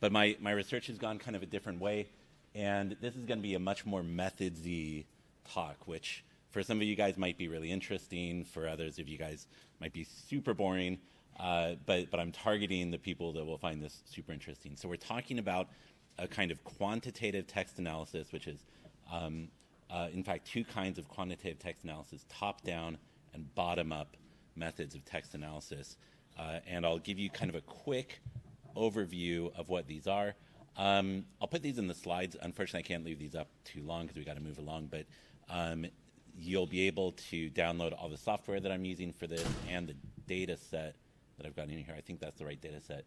But my research has gone kind of a different way, and this is going to be a much more methodsy talk, which for some of you guys might be really interesting. For others of you guys might be super boring. But I'm targeting the people that will find this super interesting. So we're talking about a kind of quantitative text analysis, which is, in fact, two kinds of quantitative text analysis: top-down and bottom-up methods of text analysis. And I'll give you kind of a quick overview of what these are. I'll put these in the slides. Unfortunately, I can't leave these up too long because we got to move along. But you'll be able to download all the software that I'm using for this and the data set that I've got in here. I think that's the right data set.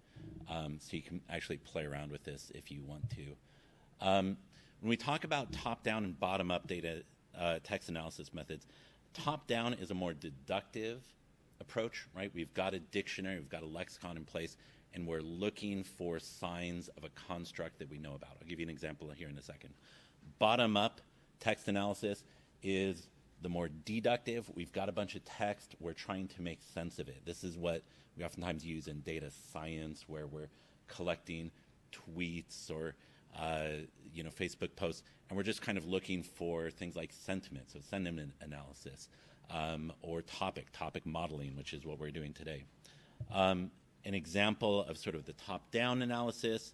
So you can actually play around with this if you want to. When we talk about top-down and bottom-up data text analysis methods, top-down is a more deductive approach, right? We've got a dictionary, we've got a lexicon in place, and we're looking for signs of a construct that we know about. I'll give you an example here in a second. Bottom-up text analysis is the more deductive. We've got a bunch of text. We're trying to make sense of it. This is what we oftentimes use in data science, where we're collecting tweets or Facebook posts, and we're just kind of looking for things like sentiment, so sentiment analysis, or topic modeling, which is what we're doing today. An example of sort of the top-down analysis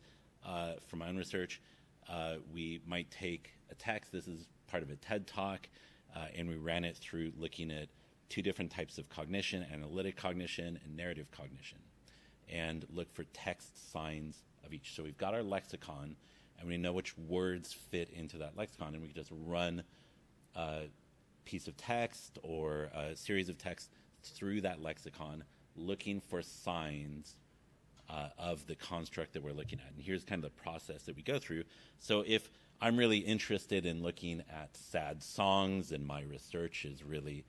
from my own research, we might take a text. This is part of a TED Talk, and we ran it through looking at two different types of cognition: analytic cognition and narrative cognition, and look for text signs of each. So we've got our lexicon, and we know which words fit into that lexicon, and we can just run a piece of text or a series of text through that lexicon, looking for signs of the construct that we're looking at. And here's kind of the process that we go through. So if I'm really interested in looking at sad songs, and my research is really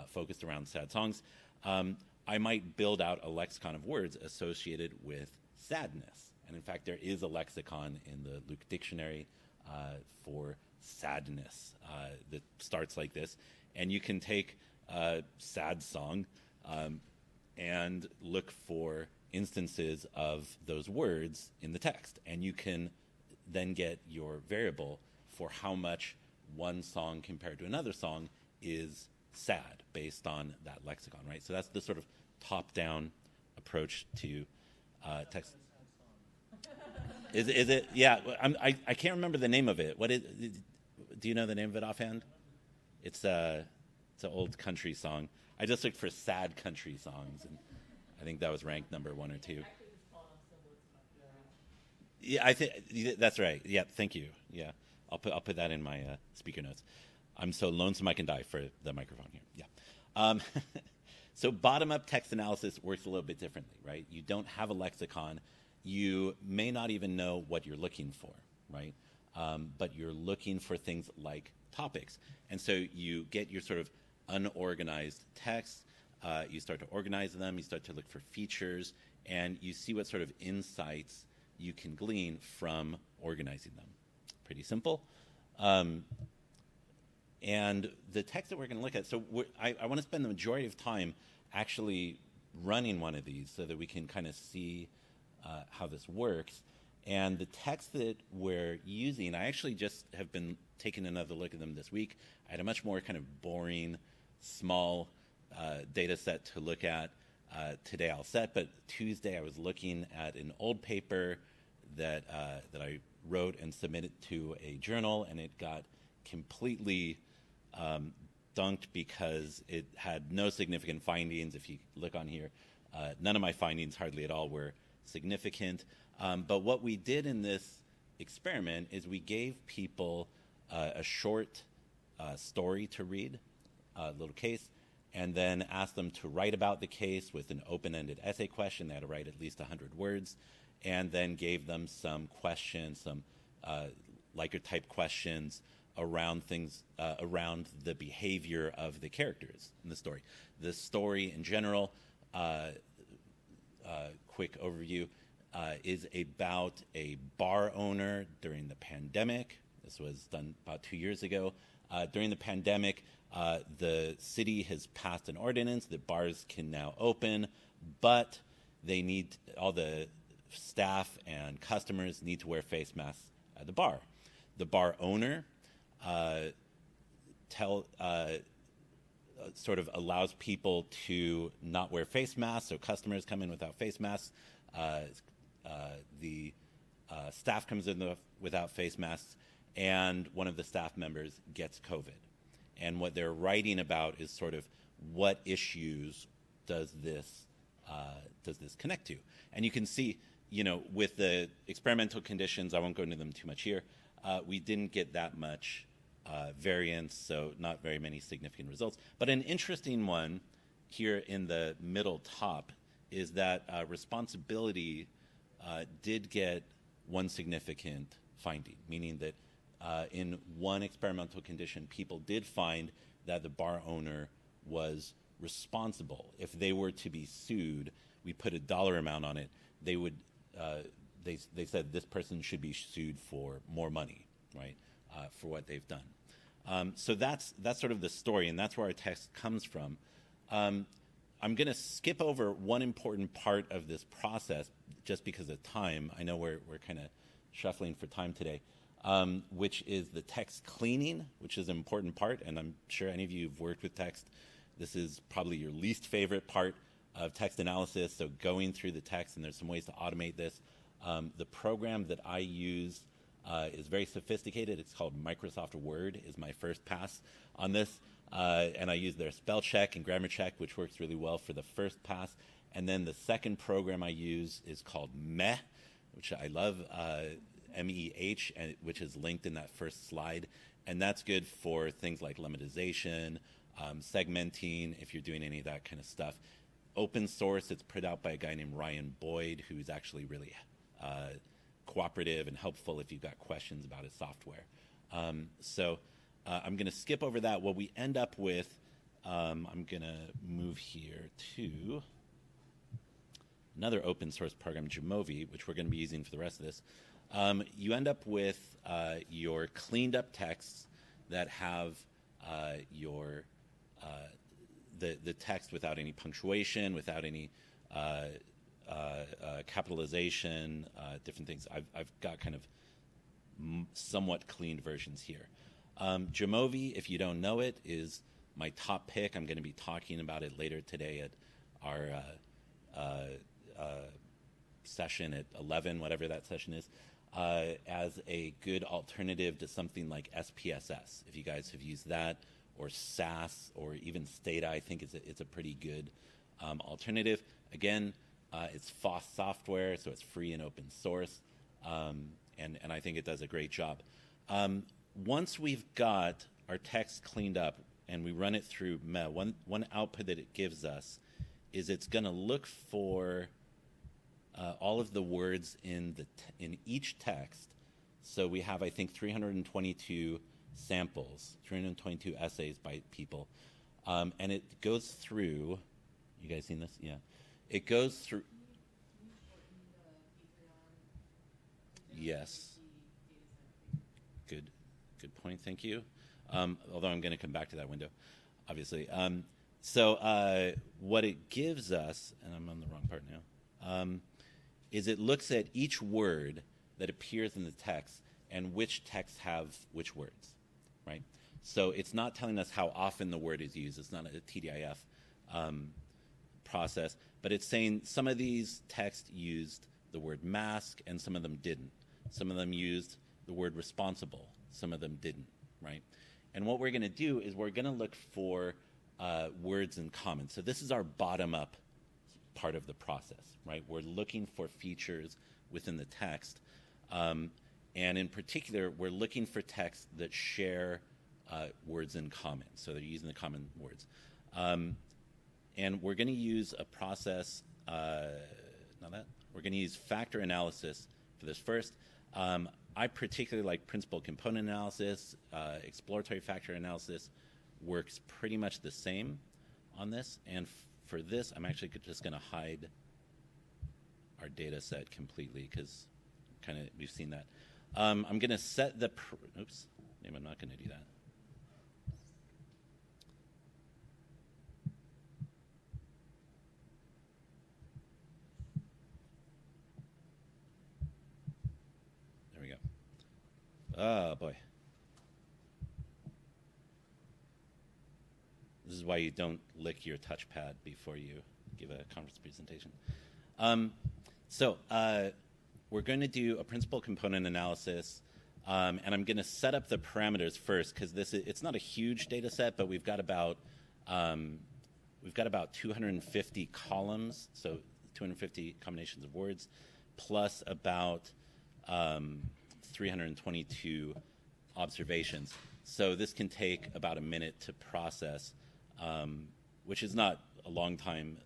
focused around sad songs, I might build out a lexicon of words associated with sadness. And in fact, there is a lexicon in the Luke Dictionary for sadness that starts like this. And you can take a sad song and look for instances of those words in the text. And you can then get your variable for how much one song compared to another song is sad based on that lexicon, right? So that's the sort of top-down approach to text. Is it? Yeah, I can't remember the name of it. What is? Do you know the name of it offhand? It's an old country song. I just looked for sad country songs, and I think that was ranked number 1 or 2. Yeah, I think that's right. Yeah, thank you. Yeah, I'll put that in my speaker notes. I'm so lonesome I can die for the microphone here. Yeah. So bottom-up text analysis works a little bit differently, right? You don't have a lexicon. You may not even know what you're looking for, right? But you're looking for things like topics. And so you get your sort of unorganized text. You start to organize them. You start to look for features. And you see what sort of insights you can glean from organizing them. Pretty simple. And the text that we're going to look at, so I want to spend the majority of time actually running one of these so that we can kind of see how this works. And the text that we're using, I actually just have been taking another look at them this week. I had a much more kind of boring, small data set to look at. Today I'll set, but Tuesday I was looking at an old paper that I wrote and submitted to a journal, and it got completely dunked because it had no significant findings. If you look on here, none of my findings, hardly at all, were significant. But what we did in this experiment is we gave people a short story to read, a little case, and then asked them to write about the case with an open-ended essay question. They had to write at least 100 words, and then gave them some questions, some Likert-type questions around things, around the behavior of the characters in the story. The story in general, quick overview, is about a bar owner during the pandemic. This was done about 2 years ago. During the pandemic, the city has passed an ordinance that bars can now open, but they need all the staff and customers need to wear face masks at the bar. The bar owner sort of allows people to not wear face masks, so customers come in without face masks. The staff comes in without face masks, and one of the staff members gets COVID. And what they're writing about is sort of what issues does this connect to? And you can see, with the experimental conditions, I won't go into them too much here, we didn't get that much variance, so not very many significant results. But an interesting one here in the middle top is that responsibility did get one significant finding, meaning that in one experimental condition, people did find that the bar owner was responsible. If they were to be sued, we put a dollar amount on it. They would, they said this person should be sued for more money, right, for what they've done. So that's sort of the story, and that's where our text comes from. I'm going to skip over one important part of this process just because of time. I know we're kind of shuffling for time today, which is the text cleaning, which is an important part, and I'm sure any of you who've worked with text, this is probably your least favorite part of text analysis, so going through the text, and there's some ways to automate this. The program that I use is very sophisticated. It's called Microsoft Word, is my first pass on this. And I use their spell check and grammar check, which works really well for the first pass. And then the second program I use is called MEH, which I love, MEH, which is linked in that first slide. And that's good for things like lemmatization, segmenting, if you're doing any of that kind of stuff. Open source, it's put out by a guy named Ryan Boyd, who's actually really cooperative and helpful if you've got questions about his software. So I'm going to skip over that. What we end up with, I'm going to move here to another open source program, Jamovi, which we're going to be using for the rest of this. You end up with your cleaned up texts that have the text without any punctuation, without any capitalization, different things. I've got kind of somewhat cleaned versions here. Jamovi, if you don't know it, is my top pick. I'm going to be talking about it later today at our session at 11, whatever that session is, as a good alternative to something like SPSS. If you guys have used that, or SAS, or even Stata, I think it's a pretty good alternative. Again, it's FOSS software, so it's free and open source, and I think it does a great job. Once we've got our text cleaned up and we run it through MEH, one output that it gives us is it's going to look for all of the words in each text. So we have, I think, 322 samples, 322 essays by people, and it goes through. You guys seen this? Yeah, it goes through. Yes. Good point. Thank you. Although I'm going to come back to that window, obviously. So what it gives us, and I'm on the wrong part now, is it looks at each word that appears in the text and which texts have which words, right? So it's not telling us how often the word is used. It's not a TDIF process, but it's saying some of these texts used the word mask and some of them didn't. Some of them used the word responsible. Some of them didn't, right? And what we're going to do is we're going to look for words in common. So this is our bottom-up part of the process, right? We're looking for features within the text. And in particular, we're looking for texts that share words in common. So they're using the common words. And we're going to use a process, we're going to use factor analysis for this first. I particularly like principal component analysis. Exploratory factor analysis works pretty much the same on this. And for this, I'm actually just going to hide our data set completely because kind of we've seen that. I'm going to set the, oops, maybe I'm not going to do that. Oh, boy. This is why you don't lick your touchpad before you give a conference presentation. So we're going to do a principal component analysis, and I'm going to set up the parameters first because it's not a huge data set, but we've got about 250 columns, so 250 combinations of words, plus about 322 observations. So this can take about a minute to process, which is not a long time.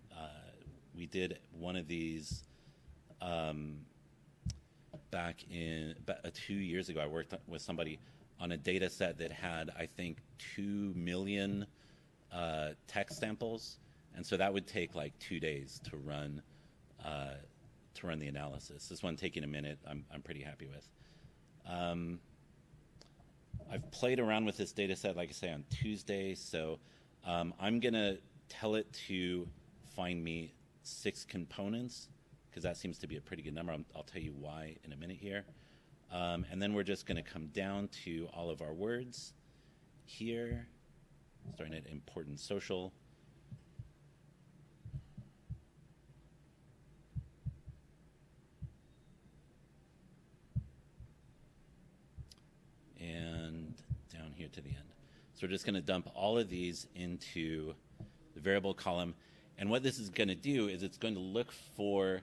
We did one of these back 2 years ago. I worked with somebody on a data set that had, I think, 2 million text samples, and so that would take like 2 days to run the analysis. This one taking a minute, I'm pretty happy with. I've played around with this data set, like I say, on Tuesday, so I'm going to tell it to find me 6 components, because that seems to be a pretty good number. I'll tell you why in a minute here. And then we're just going to come down to all of our words here, starting at important social. And down here to the end. So we're just going to dump all of these into the variable column. And what this is going to do is it's going to look for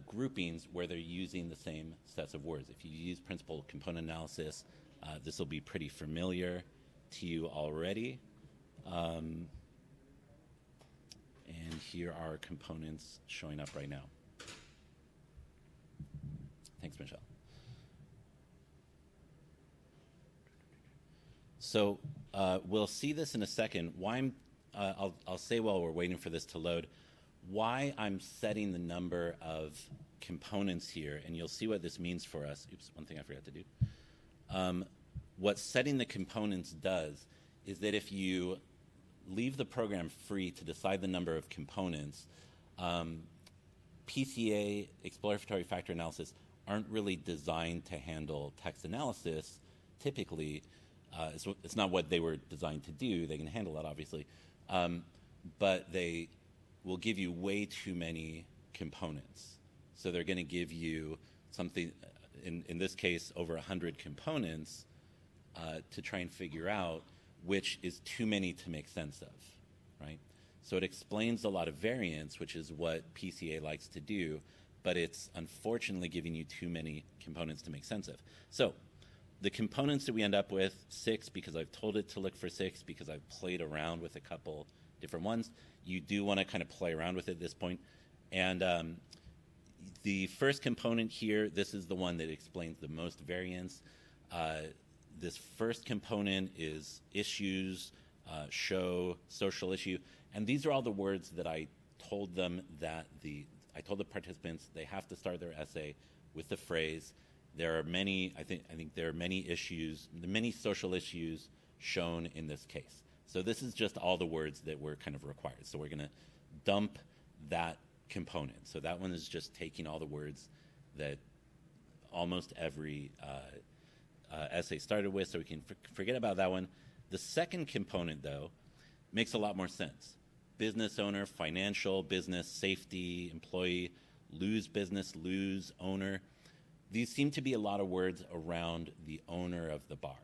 groupings where they're using the same sets of words. If you use principal component analysis, this will be pretty familiar to you already. And here are components showing up right now. Thanks, Michelle. So we'll see this in a second. Why I'll say while we're waiting for this to load, why I'm setting the number of components here, and you'll see what this means for us. Oops, one thing I forgot to do. What setting the components does is that if you leave the program free to decide the number of components, PCA, exploratory factor analysis, aren't really designed to handle text analysis. Typically, it's not what they were designed to do. They can handle that, obviously. But they will give you way too many components. So they're going to give you something, in this case, over 100 components to try and figure out which is too many to make sense of, right? So it explains a lot of variance, which is what PCA likes to do, but it's unfortunately giving you too many components to make sense of. So the components that we end up with, 6, because I've told it to look for 6, because I've played around with a couple different ones. You do want to kind of play around with it at this point. And the first component here, this is the one that explains the most variance. This first component is issues, show, social issue. And these are all the words that I told them that I told the participants they have to start their essay with the phrase, there are many, I think there are many issues, many social issues shown in this case. So this is just all the words that were kind of required. So we're going to dump that component. So that one is just taking all the words that almost every essay started with, so we can forget about that one. The second component, though, makes a lot more sense. Business owner, financial, business, safety, employee, lose business, lose owner. These seem to be a lot of words around the owner of the bar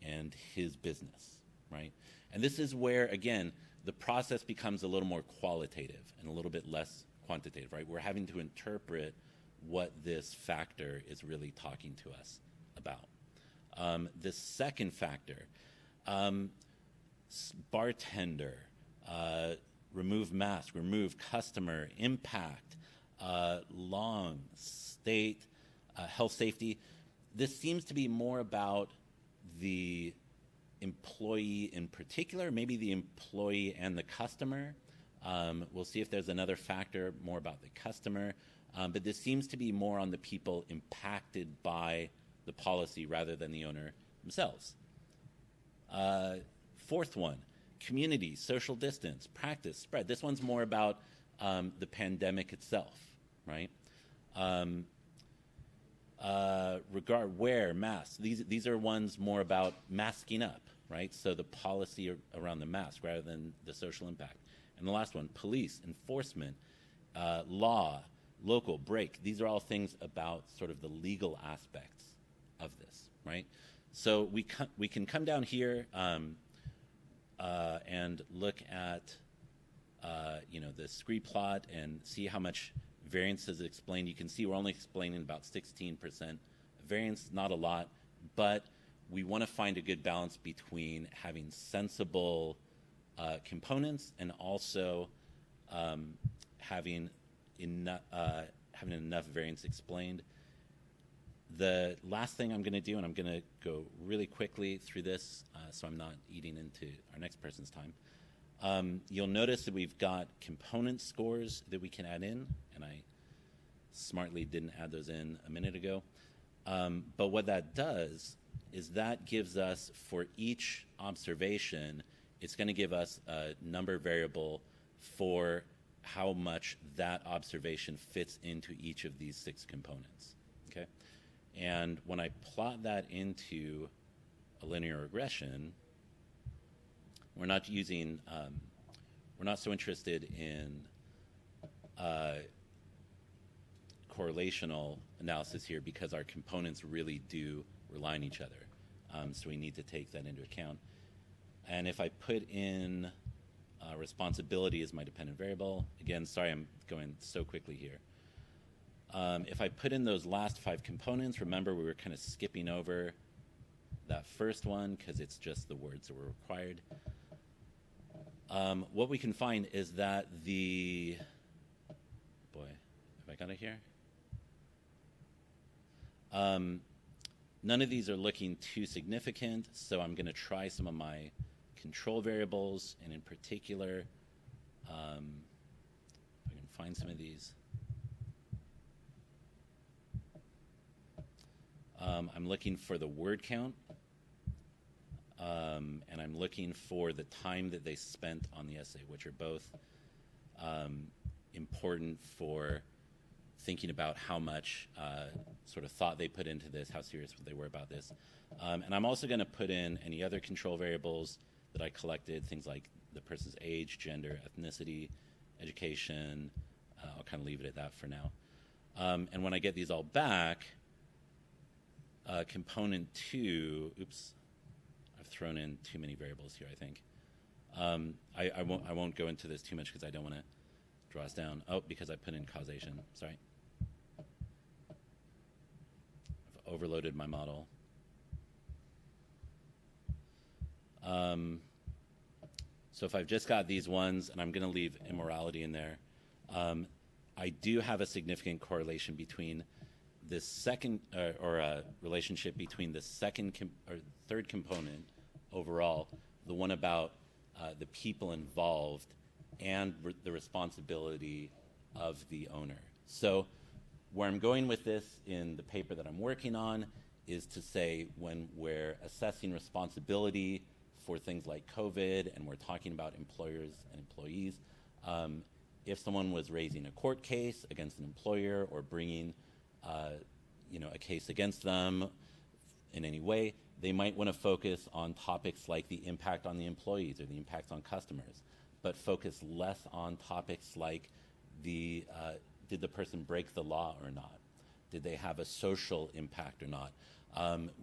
and his business, right? And this is where, again, the process becomes a little more qualitative and a little bit less quantitative, right? We're having to interpret what this factor is really talking to us about. The second factor, bartender, remove mask, remove customer, impact, long, state, health safety. This seems to be more about the employee in particular, maybe the employee and the customer. We'll see if there's another factor more about the customer. But this seems to be more on the people impacted by the policy rather than the owner themselves. Fourth one, community, social distance, practice, spread. This one's more about the pandemic itself, right? wear, masks. These are ones more about masking up, right? So the policy around the mask rather than the social impact. And the last one, police, enforcement, law, local, break. These are all things about sort of the legal aspects of this, right? So we can come down here and look at the scree plot and see how much variance is explained. You can see we're only explaining about 16% variance, not a lot, but we want to find a good balance between having sensible components and also having enough variance explained. The last thing I'm going to do, and I'm going to go really quickly through this so I'm not eating into our next person's time. You'll notice that we've got component scores that we can add in, and I smartly didn't add those in a minute ago. But what that does is that gives us, for each observation, it's going to give us a number variable for how much that observation fits into each of these 6 components, okay? And when I plot that into a linear regression, we're not so interested in correlational analysis here because our components really do rely on each other. So we need to take that into account. And if I put in responsibility as my dependent variable, again, sorry I'm going so quickly here. If I put in those last 5 components, remember we were kind of skipping over that first one because it's just the words that were required. What we can find is that have I got it here? None of these are looking too significant, so I'm going to try some of my control variables, and in particular, if I can find some of these. I'm looking for the word count, and I'm looking for the time that they spent on the essay, which are both important for thinking about how much sort of thought they put into this, how serious they were about this. And I'm also going to put in any other control variables that I collected, things like the person's age, gender, ethnicity, education. I'll kind of leave it at that for now. And when I get these all back, component 2, oops, I've thrown in too many variables here, I think. I won't go into this too much because I don't want to draw us down. Oh, because I put in causation, sorry. I've overloaded my model. So if I've just got these ones, and I'm going to leave immorality in there, I do have a significant correlation between this second, or a relationship between the third component overall, the one about the people involved and the responsibility of the owner. So where I'm going with this in the paper that I'm working on is to say when we're assessing responsibility for things like COVID and we're talking about employers and employees, if someone was raising a court case against an employer or bringing a case against them in any way, they might want to focus on topics like the impact on the employees or the impact on customers, but focus less on topics like did the person break the law or not? Did they have a social impact or not?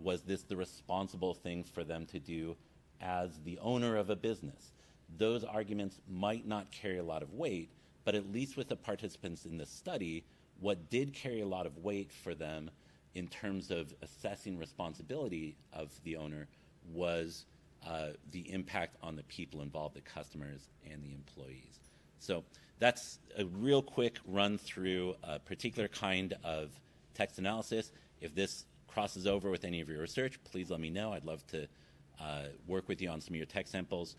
Was this the responsible thing for them to do as the owner of a business? Those arguments might not carry a lot of weight, but at least with the participants in the study, what did carry a lot of weight for them in terms of assessing responsibility of the owner was the impact on the people involved, the customers and the employees. So that's a real quick run through a particular kind of text analysis. If this crosses over with any of your research, please let me know. I'd love to work with you on some of your text samples.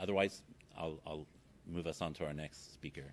Otherwise, I'll move us on to our next speaker.